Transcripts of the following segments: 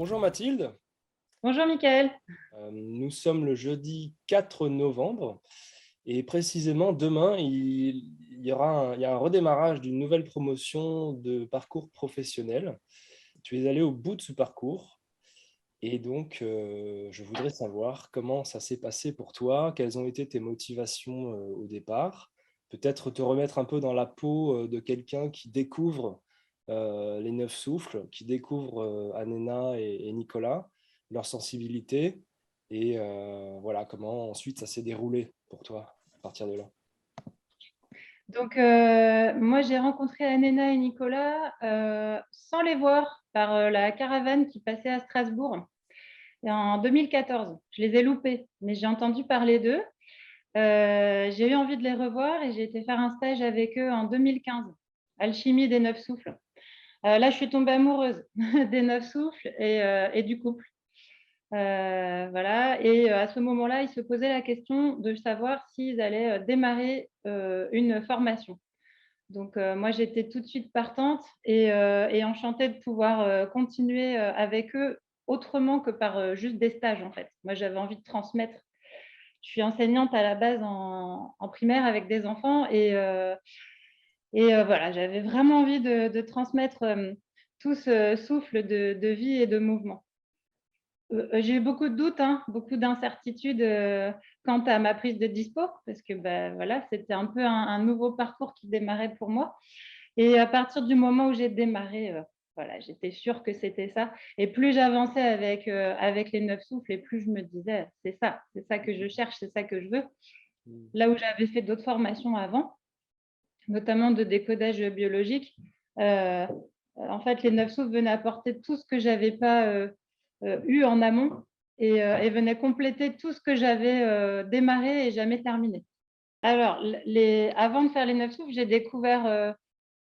Bonjour Mathilde. Bonjour Mickaël. Nous sommes le jeudi 4 novembre et précisément demain, il y a un redémarrage d'une nouvelle promotion de parcours professionnel. Tu es allé au bout de ce parcours et donc je voudrais savoir comment ça s'est passé pour toi, quelles ont été tes motivations au départ, peut-être te remettre un peu dans la peau de quelqu'un qui découvre les neuf souffles, qui découvre Anena et Nicolas, leur sensibilité, et voilà comment ensuite ça s'est déroulé pour toi à partir de là. Moi, j'ai rencontré Anena et Nicolas sans les voir par la caravane qui passait à Strasbourg en 2014. Je les ai loupés, mais j'ai entendu parler d'eux. J'ai eu envie de les revoir et j'ai été faire un stage avec eux en 2015, Alchimie des Neuf Souffles. Là, je suis tombée amoureuse des Neuf Souffles et du couple. Voilà. Et à ce moment-là, ils se posaient la question de savoir s'ils allaient démarrer une formation. Moi, j'étais tout de suite partante et enchantée de pouvoir continuer avec eux autrement que par juste des stages, en fait. Moi, j'avais envie de transmettre. Je suis enseignante à la base en primaire avec des enfants voilà, j'avais vraiment envie de transmettre tout ce souffle de vie et de mouvement. J'ai eu beaucoup de doutes, hein, beaucoup d'incertitudes quant à ma prise de dispo, parce que voilà, c'était un peu un nouveau parcours qui démarrait pour moi. Et à partir du moment où j'ai démarré, voilà, j'étais sûre que c'était ça. Et plus j'avançais avec les neuf souffles, et plus je me disais, c'est ça que je cherche, c'est ça que je veux. Mm. Là où j'avais fait d'autres formations avant, notamment de décodage biologique, euh, en fait, les neuf souffles venaient apporter tout ce que j'avais pas eu en amont et venaient compléter tout ce que j'avais démarré et jamais terminé. Alors, avant de faire les neuf souffles, j'ai découvert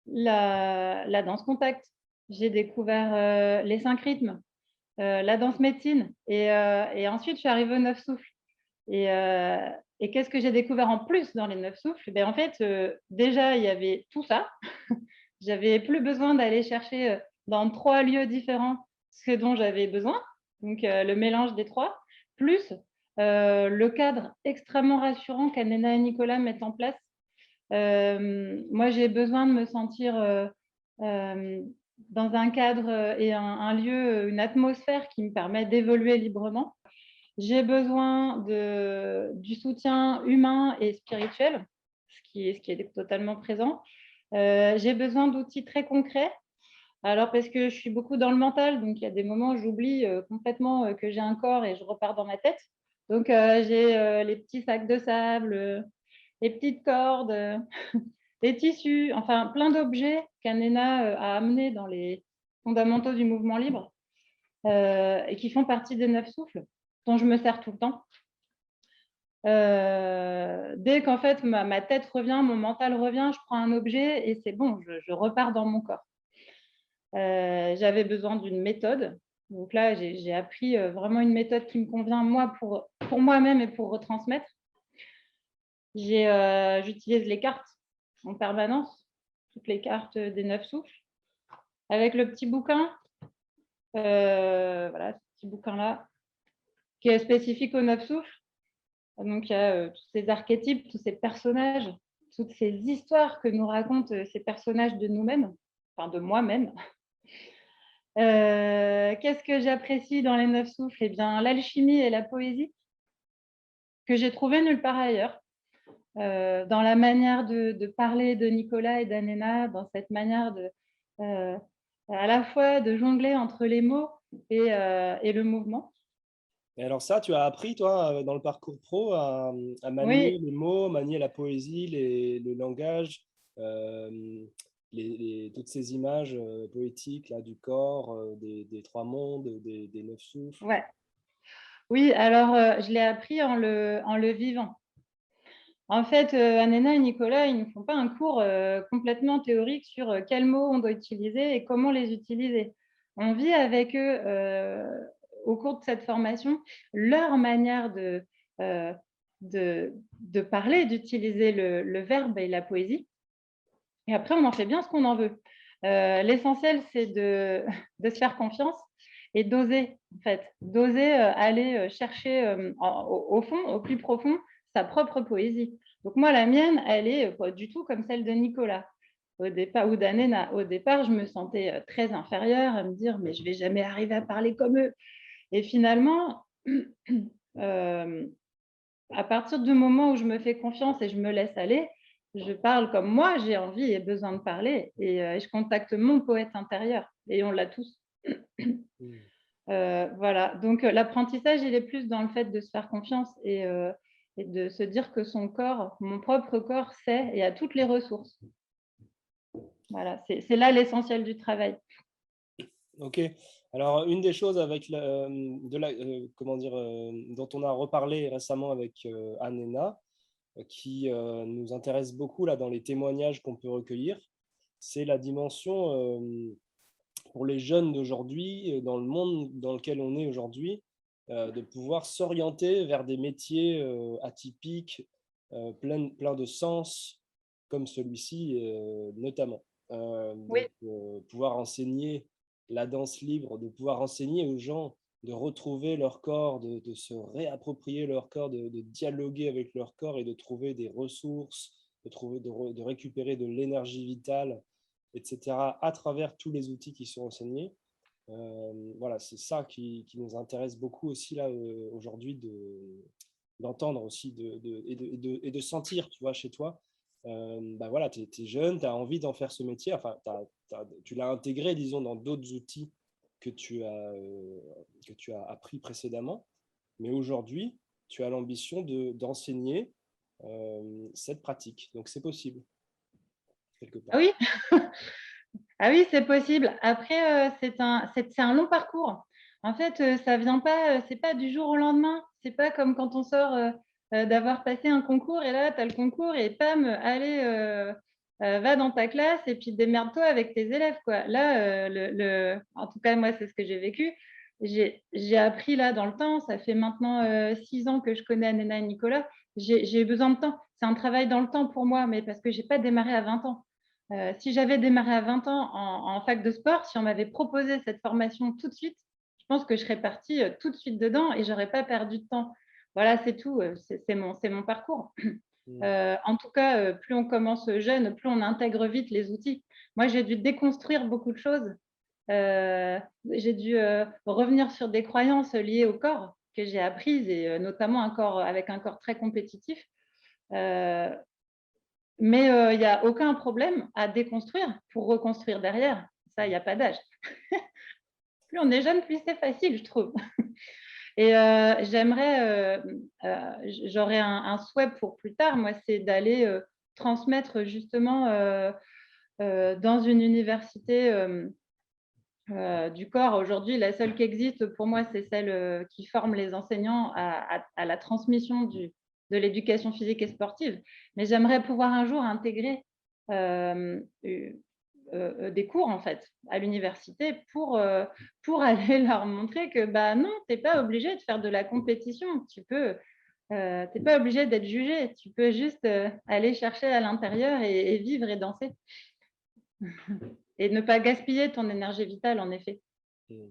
la danse contact, j'ai découvert les 5 rythmes, la danse médecine et ensuite je suis arrivée aux neuf souffles. Et, euh, et qu'est-ce que j'ai découvert en plus dans les neuf souffles? En fait, déjà, il y avait tout ça. J'avais plus besoin d'aller chercher dans 3 lieux différents ce dont j'avais besoin. Donc, le mélange des trois, plus le cadre extrêmement rassurant qu'Anena et Nicolas mettent en place. Moi, j'ai besoin de me sentir euh, dans un cadre et un lieu, une atmosphère qui me permet d'évoluer librement. J'ai besoin du soutien humain et spirituel, ce qui est totalement présent. J'ai besoin d'outils très concrets. Alors, parce que je suis beaucoup dans le mental, donc il y a des moments où j'oublie complètement que j'ai un corps et je repars dans ma tête. Donc, j'ai les petits sacs de sable, les petites cordes, les tissus, enfin plein d'objets qu'Anena a amenés dans les fondamentaux du mouvement libre et qui font partie des neuf souffles dont je me sers tout le temps. Dès qu'en fait ma tête revient, mon mental revient, je prends un objet et c'est bon, je repars dans mon corps. J'avais besoin d'une méthode. Donc là, j'ai appris vraiment une méthode qui me convient moi pour moi-même et pour retransmettre. J'utilise les cartes en permanence, toutes les cartes des neuf souffles, avec le petit bouquin, voilà, ce petit bouquin-là, qui est spécifique aux neuf souffles. Donc, il y a tous ces archétypes, tous ces personnages, toutes ces histoires que nous racontent ces personnages de nous-mêmes, enfin de moi-même. Qu'est-ce que j'apprécie dans les neuf souffles? Eh bien, l'alchimie et la poésie que j'ai trouvé nulle part ailleurs. Dans la manière de parler de Nicolas et d'Anena, dans cette manière à la fois de jongler entre les mots et le mouvement. Et alors ça, tu as appris, toi, dans le parcours pro, à manier Oui, les mots, manier la poésie, le langage, euh, toutes ces images poétiques là, du corps, des trois mondes, des neuf souffles. ouais. Oui, alors je l'ai appris en le vivant. En fait, Anena et Nicolas, ils ne font pas un cours complètement théorique sur quels mots on doit utiliser et comment les utiliser. On vit avec eux au cours de cette formation leur manière euh, de parler, d'utiliser le verbe et la poésie. Et après, on en fait bien ce qu'on en veut. L'essentiel, c'est de se faire confiance et d'oser, en fait, d'oser aller chercher au fond, au plus profond, sa propre poésie. Donc moi, la mienne, elle est pas du tout comme celle de Nicolas. Au départ, ou d'Anena, au départ, je me sentais très inférieure à me dire, mais je vais jamais arriver à parler comme eux. Et finalement, euh, à partir du moment où je me fais confiance et je me laisse aller, je parle comme moi, j'ai envie et besoin de parler et je contacte mon poète intérieur et on l'a tous. Mm. Voilà, donc l'apprentissage, il est plus dans le fait de se faire confiance et de se dire que son corps, mon propre corps, sait et a toutes les ressources. Voilà, c'est là l'essentiel du travail. Ok. Alors, une des choses avec comment dire, dont on a reparlé récemment avec Anena, qui nous intéresse beaucoup là, dans les témoignages qu'on peut recueillir, c'est la dimension pour les jeunes d'aujourd'hui, dans le monde dans lequel on est aujourd'hui, de pouvoir s'orienter vers des métiers atypiques, plein de sens, comme celui-ci notamment. Oui, Pouvoir enseigner la danse libre, de pouvoir enseigner aux gens de retrouver leur corps, de se réapproprier leur corps, de dialoguer avec leur corps et de trouver des ressources, de récupérer de l'énergie vitale, etc., à travers tous les outils qui sont enseignés. Voilà, c'est ça qui nous intéresse beaucoup aussi là aujourd'hui d'entendre aussi et de sentir, tu vois, chez toi. Bah voilà, tu es jeune, tu as envie d'en faire ce métier, enfin, tu l'as intégré, disons, dans d'autres outils que tu as appris précédemment, mais aujourd'hui, tu as l'ambition d'enseigner cette pratique. Donc, c'est possible, quelque ah part. oui, ah oui, c'est possible. Après, c'est un long parcours. En fait, ça vient pas, c'est pas du jour au lendemain. C'est pas comme quand on sort d'avoir passé un concours et là, tu as le concours et pam, allez, va dans ta classe et puis démerde-toi avec tes élèves, quoi. Là, en tout cas, moi, c'est ce que j'ai vécu. J'ai appris là dans le temps. Ça fait maintenant 6 ans que je connais Anena et Nicolas. J'ai eu besoin de temps. C'est un travail dans le temps pour moi, mais parce que j'ai pas démarré à 20 ans. Si j'avais démarré à 20 ans en fac de sport, si on m'avait proposé cette formation tout de suite, je pense que je serais partie tout de suite dedans et j'aurais pas perdu de temps. Voilà, c'est tout. C'est mon parcours. Mm. En tout cas, plus on commence jeune, plus on intègre vite les outils. Moi, j'ai dû déconstruire beaucoup de choses. J'ai dû revenir sur des croyances liées au corps que j'ai apprises et notamment un corps avec un corps très compétitif. Euh, mais il n'y a aucun problème à déconstruire pour reconstruire derrière. Ça, il n'y a pas d'âge. Plus on est jeune, plus c'est facile, je trouve. Et j'aurais un souhait pour plus tard, moi, c'est d'aller transmettre justement dans une université du corps. Aujourd'hui, la seule qui existe pour moi, c'est celle qui forme les enseignants à la transmission de l'éducation physique et sportive. Mais j'aimerais pouvoir un jour intégrer euh, des cours en fait à l'université pour aller leur montrer que bah non, tu n'es pas obligé de faire de la compétition. T'es pas obligé d'être jugé. Tu peux juste aller chercher à l'intérieur et vivre et danser et ne pas gaspiller ton énergie vitale en effet. Mm.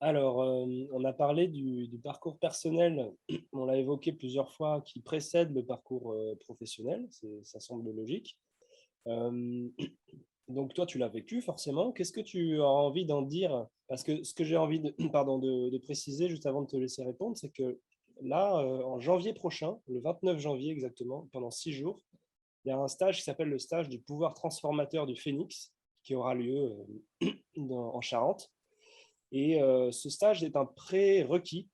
Alors, on a parlé du parcours personnel, on l'a évoqué plusieurs fois, qui précède le parcours professionnel, ça semble logique. Euh, donc toi, tu l'as vécu forcément. Qu'est-ce que tu as envie d'en dire? Parce que ce que j'ai envie pardon, de préciser juste avant de te laisser répondre, c'est que là, en janvier prochain, le 29 janvier exactement, pendant 6 jours, il y a un stage qui s'appelle le stage du pouvoir transformateur du Phénix, qui aura lieu en Charente. Et ce stage est un prérequis,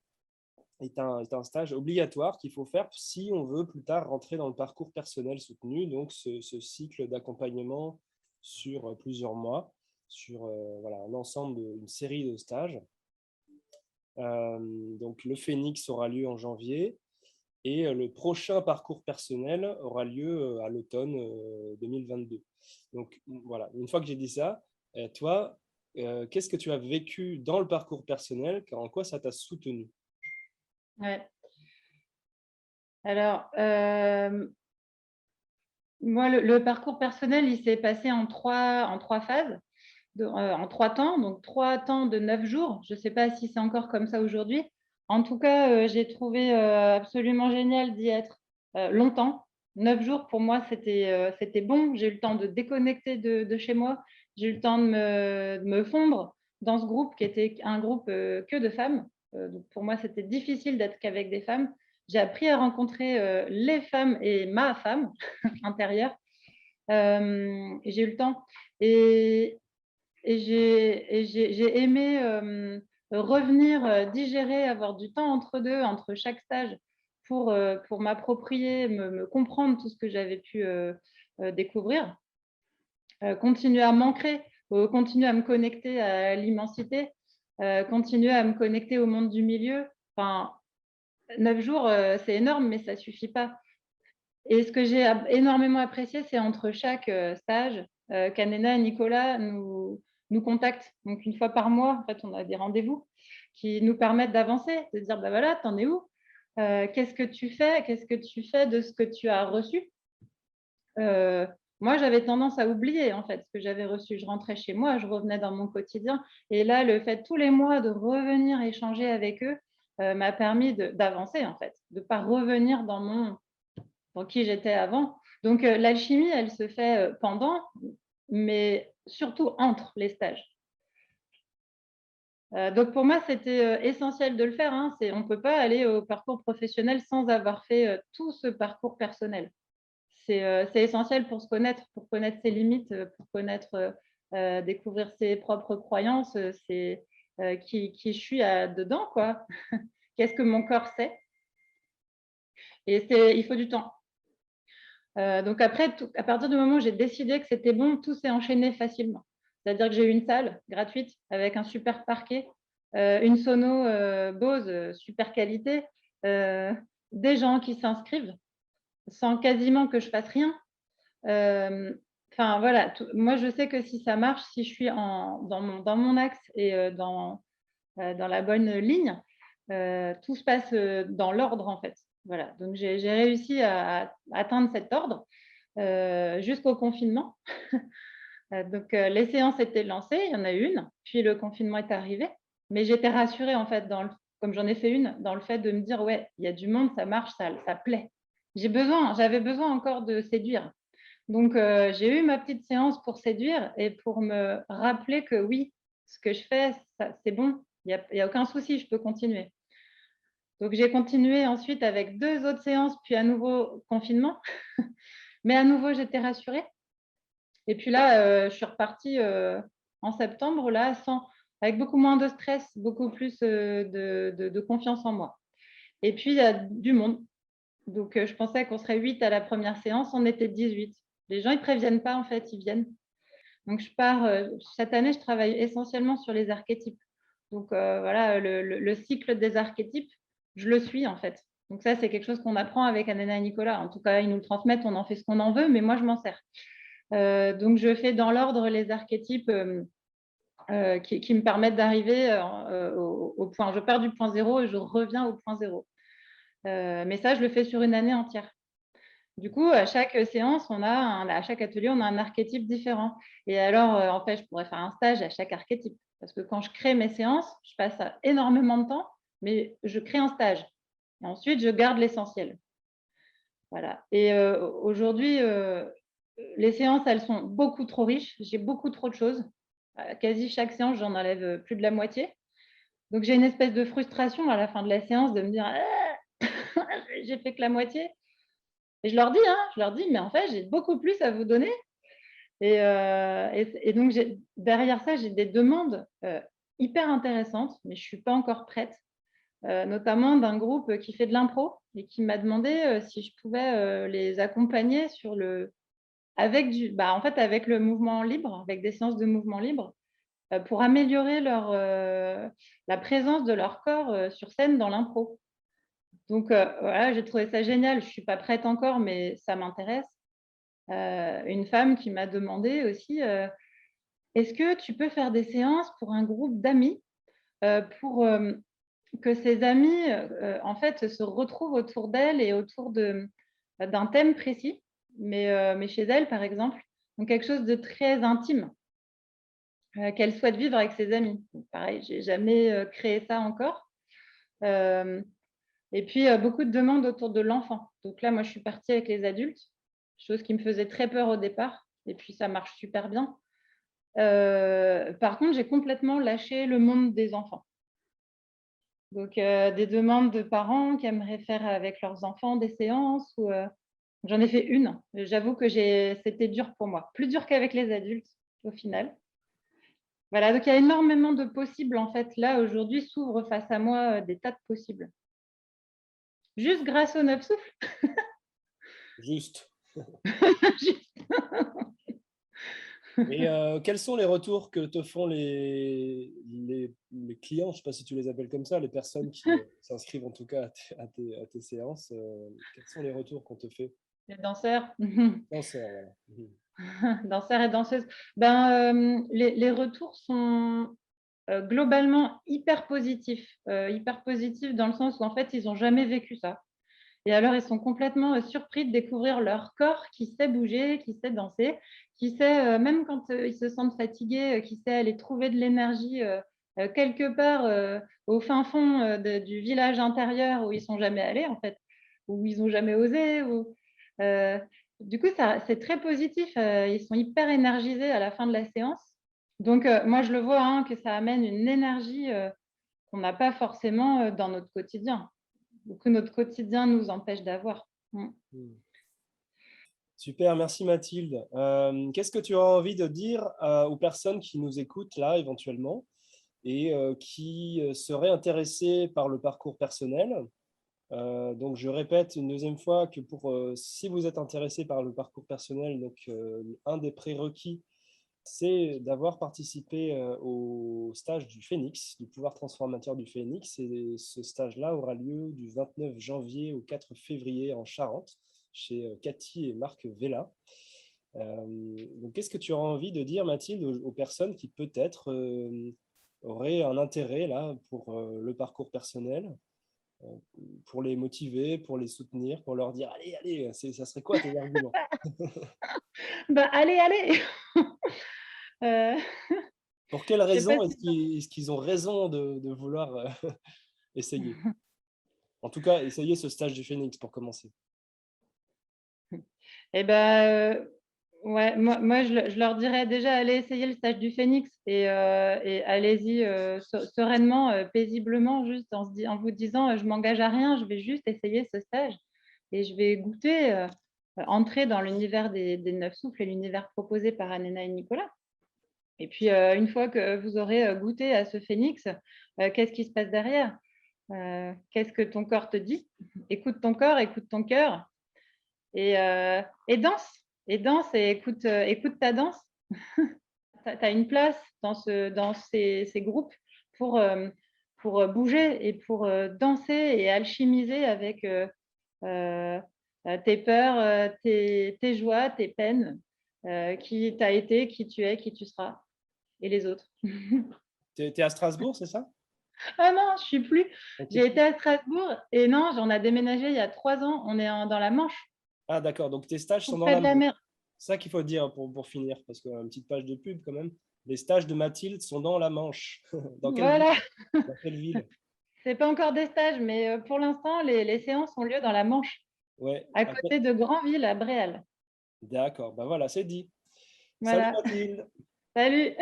est un stage obligatoire qu'il faut faire si on veut plus tard rentrer dans le parcours personnel soutenu, donc ce cycle d'accompagnement sur plusieurs mois, sur voilà, un ensemble, une série de stages. Donc le Phénix aura lieu en janvier et le prochain parcours personnel aura lieu à l'automne 2022. Donc voilà, une fois que j'ai dit ça, toi, qu'est-ce que tu as vécu dans le parcours personnel, en quoi ça t'a soutenu? Ouais. Alors, moi, le parcours personnel, il s'est passé en trois phases. en 3 temps, donc 3 temps de 9 jours. Je ne sais pas si c'est encore comme ça aujourd'hui. En tout cas, j'ai trouvé absolument génial d'y être longtemps. 9 jours, pour moi, c'était bon. J'ai eu le temps de déconnecter de chez moi. J'ai eu le temps de me fondre dans ce groupe qui était un groupe que de femmes. Donc pour moi, c'était difficile d'être qu'avec des femmes. J'ai appris à rencontrer les femmes et ma femme intérieure. Et j'ai eu le temps. Et j'ai aimé revenir, digérer, avoir du temps entre deux, entre chaque stage, pour m'approprier, me comprendre tout ce que j'avais pu découvrir, continuer à m'ancrer, continuer à me connecter à l'immensité, continuer à me connecter au monde du milieu. Enfin, 9 jours, c'est énorme, mais ça ne suffit pas. Et ce que j'ai énormément apprécié, c'est entre chaque stage, qu'Anena et Nicolas nous contactent. Donc, une fois par mois, en fait, on a des rendez-vous qui nous permettent d'avancer, de dire, bah voilà, t'en es où? Qu'est-ce que tu fais? Qu'est-ce que tu fais de ce que tu as reçu? Moi, j'avais tendance à oublier, en fait, ce que j'avais reçu. Je rentrais chez moi, je revenais dans mon quotidien. Et là, le fait tous les mois de revenir échanger avec eux m'a permis d'avancer, en fait, de ne pas revenir dans qui j'étais avant. Donc, l'alchimie, elle se fait pendant, mais surtout entre les stages. Donc, pour moi, c'était essentiel de le faire. Hein. On ne peut pas aller au parcours professionnel sans avoir fait tout ce parcours personnel. C'est essentiel pour se connaître, pour connaître ses limites, pour connaître, découvrir ses propres croyances, qui je suis dedans, quoi. Qu'est-ce que mon corps sait? Et il faut du temps. Donc après, à partir du moment où j'ai décidé que c'était bon, tout s'est enchaîné facilement. C'est-à-dire que j'ai eu une salle gratuite avec un super parquet, une sono Bose, super qualité, des gens qui s'inscrivent sans quasiment que je fasse rien. Enfin voilà, moi je sais que si ça marche, si je suis dans mon axe et dans la bonne ligne, tout se passe dans l'ordre en fait. Voilà, donc j'ai réussi à atteindre cet ordre jusqu'au confinement. Donc les séances étaient lancées, il y en a une, puis le confinement est arrivé, mais j'étais rassurée en fait, comme j'en ai fait une, dans le fait de me dire ouais, il y a du monde, ça marche, ça plaît. J'avais besoin encore de séduire. Donc j'ai eu ma petite séance pour séduire et pour me rappeler que oui, ce que je fais, c'est bon, il n'y a aucun souci, je peux continuer. Donc j'ai continué ensuite avec 2 autres séances, puis à nouveau confinement. Mais à nouveau, j'étais rassurée. Et puis là, je suis repartie en septembre, là, avec beaucoup moins de stress, beaucoup plus de confiance en moi. Et puis, il y a du monde. Donc, je pensais qu'on serait 8 à la première séance, on était 18. Les gens, ils ne préviennent pas, en fait, ils viennent. Donc, je pars, cette année, je travaille essentiellement sur les archétypes. Donc, voilà, le cycle des archétypes, je le suis, en fait. Donc, ça, c'est quelque chose qu'on apprend avec Anena et Nicolas. En tout cas, ils nous le transmettent, on en fait ce qu'on en veut, mais moi, je m'en sers. Donc, je fais dans l'ordre les archétypes qui me permettent d'arriver au point. Je pars du point zéro et je reviens au point zéro. Mais ça, je le fais sur une année entière. Du coup, à chaque séance, à chaque atelier, on a un archétype différent. Et alors, en fait, je pourrais faire un stage à chaque archétype. Parce que quand je crée mes séances, je passe énormément de temps, mais je crée un stage. Et ensuite, je garde l'essentiel. Voilà. Et aujourd'hui, les séances, elles sont beaucoup trop riches. J'ai beaucoup trop de choses. Quasi chaque séance, j'en enlève plus de la moitié. Donc, j'ai une espèce de frustration à la fin de la séance de me dire j'ai fait que la moitié. Et je leur dis, mais en fait, j'ai beaucoup plus à vous donner. Et donc, derrière ça, j'ai des demandes hyper intéressantes, mais je ne suis pas encore prête. Notamment d'un groupe qui fait de l'impro et qui m'a demandé si je pouvais les accompagner avec le mouvement libre, avec des séances de mouvement libre, pour améliorer la présence de leur corps sur scène dans l'impro. Donc voilà, j'ai trouvé ça génial. Je ne suis pas prête encore, mais ça m'intéresse. Une femme qui m'a demandé aussi est-ce que tu peux faire des séances pour un groupe d'amis pour que ces amis en fait se retrouvent autour d'elle et autour d'un thème précis, mais chez elle par exemple, donc quelque chose de très intime. qu'elle souhaite vivre avec ses amis. Donc, pareil, j'ai jamais créé ça encore. Euh, et puis, beaucoup de demandes autour de l'enfant. Donc là, moi, je suis partie avec les adultes, chose qui me faisait très peur au départ. Et puis, ça marche super bien. Par contre, j'ai complètement lâché le monde des enfants. Donc, des demandes de parents qui aimeraient faire avec leurs enfants des séances. J'en ai fait une. J'avoue que c'était dur pour moi. Plus dur qu'avec les adultes, au final. Voilà, donc il y a énormément de possibles. En fait, là, aujourd'hui, s'ouvrent face à moi des tas de possibles. Juste grâce aux 9 souffles. Juste. Juste. Et quels sont les retours que te font les clients, je ne sais pas si tu les appelles comme ça, les personnes qui s'inscrivent en tout cas à tes séances, quels sont les retours qu'on te fait? Les danseurs. Danseurs, voilà. Danseurs et danseuses. Les retours sont globalement hyper positifs. Hyper positifs dans le sens où en fait, ils n'ont jamais vécu ça. Et alors, ils sont complètement surpris de découvrir leur corps qui sait bouger, qui sait danser, qui sait, même quand ils se sentent fatigués, qui sait aller trouver de l'énergie quelque part au fin fond du village intérieur où ils ne sont jamais allés, en fait, où ils n'ont jamais osé. Euh, du coup, c'est très positif. Ils sont hyper énergisés à la fin de la séance. Donc, moi, je le vois hein, que ça amène une énergie qu'on n'a pas forcément dans notre quotidien, ou que notre quotidien nous empêche d'avoir. Hmm. Super, merci Mathilde. Qu'est-ce que tu as envie de dire aux personnes qui nous écoutent là éventuellement et qui seraient intéressées par le parcours personnel? Donc, je répète une deuxième fois que si vous êtes intéressé par le parcours personnel, donc, un des prérequis, c'est d'avoir participé au stage du Phénix, du pouvoir transformateur du Phénix. Et ce stage-là aura lieu du 29 janvier au 4 février en Charente, chez Cathy et Marc Vella. Donc, qu'est-ce que tu auras envie de dire, Mathilde, aux personnes qui peut-être auraient un intérêt là, pour le parcours personnel, pour les motiver, pour les soutenir, pour leur dire allez, allez, ça serait quoi tes arguments? Allez, allez. euh, Pour quelles je sais pas raisons si est-ce qu'ils ont raison de vouloir essayer? En tout cas, essayer ce stage du Phénix pour commencer. Eh ben, ouais, moi je leur dirais déjà, allez essayer le stage du Phénix et allez-y sereinement, paisiblement, juste en vous disant, je m'engage à rien, je vais juste essayer ce stage et je vais goûter, entrer dans l'univers des 9 souffles et l'univers proposé par Anena et Nicolas. Et puis, une fois que vous aurez goûté à ce Phénix, qu'est-ce qui se passe derrière? Qu'est-ce que ton corps te dit? Écoute ton corps, écoute ton cœur et danse. Et danse et écoute ta danse. Tu as une place dans ces groupes pour bouger et pour danser et alchimiser avec tes peurs, tes joies, tes peines, qui tu as été, qui tu es, qui tu seras, et les autres. Tu es à Strasbourg, c'est ça? Ah non, je suis plus. Okay. J'ai été à Strasbourg et non, j'en ai déménagé il y a 3 ans. On est dans la Manche. Ah d'accord, donc tes stages Tout sont dans près la de la Manche. mer. C'est ça qu'il faut dire pour finir, parce qu'une petite page de pub quand même. Les stages de Mathilde sont dans la Manche. Dans quelle ville? Voilà. Dans quelle ville? C'est pas encore des stages, mais pour l'instant, les séances ont lieu dans la Manche, Ouais. à côté de Granville, à Bréal. D'accord, ben voilà, c'est dit. Salut Voilà. Mathilde. Salut.